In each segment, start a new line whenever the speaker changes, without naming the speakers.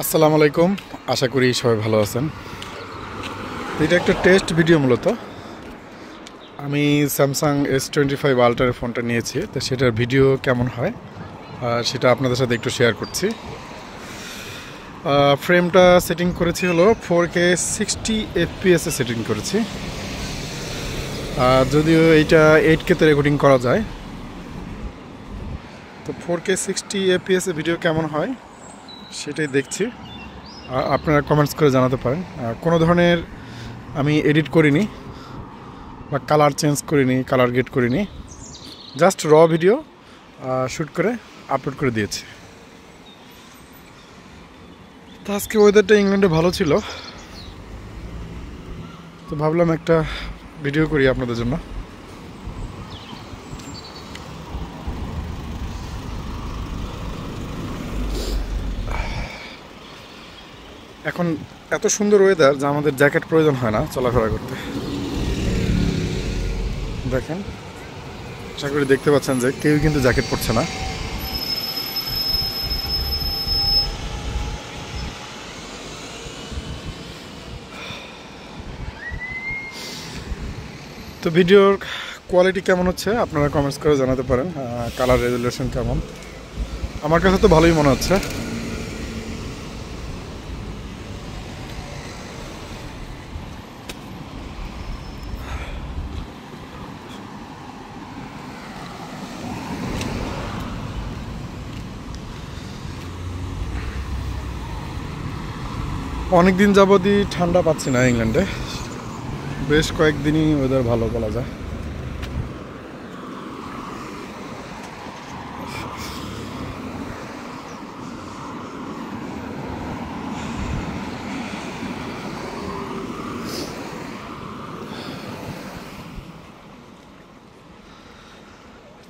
আসসালামু আলাইকুম, আশা করি সবাই ভালো আছেন। এটা একটা টেস্ট ভিডিও। মূলত আমি স্যামসাং S25 আলট্রার ফোনটা নিয়েছি, তো সেটার ভিডিও কেমন হয় সেটা আপনাদের সাথে একটু শেয়ার করছি। ফ্রেমটা সেটিং করেছি হলো 4K 60 FPS এ সেটিং করেছি। যদিও এইটা 8K তে রেকর্ডিং করা যায়, তো 4K 60 FPS এ ভিডিও কেমন হয় সেটাই দেখছি। আপনারা কমেন্টস করে জানাতে পারেন। কোনো ধরনের আমি এডিট করিনি বা কালার চেঞ্জ করিনি, কালার গেট করিনি, জাস্ট র ভিডিও শ্যুট করে আপলোড করে দিয়েছি। তো আজকে ওয়েদারটা ইংল্যান্ডে ভালো ছিল, তো ভাবলাম একটা ভিডিও করি আপনাদের জন্য। এখন এত সুন্দর ওয়েদার যে আমাদের জ্যাকেট প্রয়োজন হয় না চলাফেরা করতে। দেখেন, আশা করি দেখতে পাচ্ছেন যে কেউ কিন্তু জ্যাকেট পরছে না। তো ভিডিওর কোয়ালিটি কেমন হচ্ছে আপনারা কমেন্টস করে জানাতে পারেন। কালার রেজুলেশন কেমন? আমার কাছে তো ভালোই মনে হচ্ছে। অনেক দিন যাবতই ঠান্ডা পাচ্ছি না ইংল্যান্ডে, বেশ কয়েকদিনই ওয়েদার ভালো বলা যায়।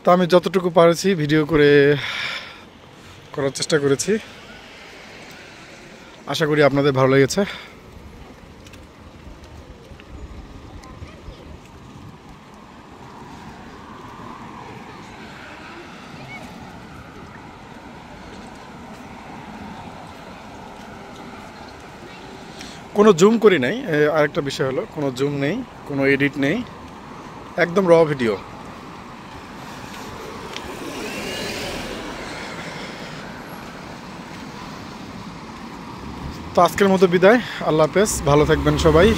তো আমি যতটুকু পারেছি ভিডিও করে করার চেষ্টা করেছি, আশা করি আপনাদের ভালো লেগেছে। কোনো জুম করি নাই, আরেকটা বিষয় হলো কোনো জুম নেই, কোনো এডিট নেই, একদম র ভিডিও। তো আজকের মতো বিদায়, আল্লাহ হাফেজ, ভালো থাকবেন সবাই।